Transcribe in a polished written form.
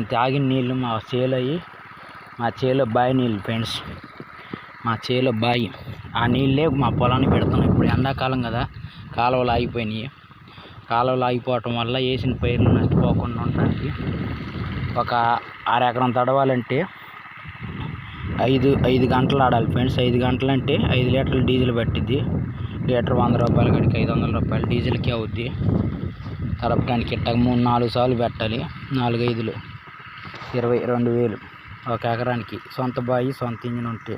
మేము తాగిన నీళ్ళు మా చేలో బావి నీళ్ళు ఫ్రెండ్స్. మా చేలో బావి ఆ నీళ్ళే మా పొలానికి పెడుతున్నాం. ఇప్పుడు ఎండాకాలం కదా, కాలువలు ఆగిపోయినాయి. కాలువలు ఆగిపోవటం వల్ల వేసిన పైర్లు నష్టపోకుండా ఉండడానికి ఒక అరెకరం తడవాలంటే 5 గంటలు ఆడాలి ఫ్రెండ్స్. 5 గంటలు అంటే 5 లీటర్లు డీజిల్ పట్టిద్ది. లీటర్ 100 రూపాయల కాడికి 500 రూపాయలు డీజిల్కి అవుద్ది. తడపడానికి ఇట్టగా 3-4 సార్లు పెట్టాలి. 4-5లు 22,000 ఒక ఎకరానికి. సొంత బావి, సొంత ఇంజిన్ ఉంటే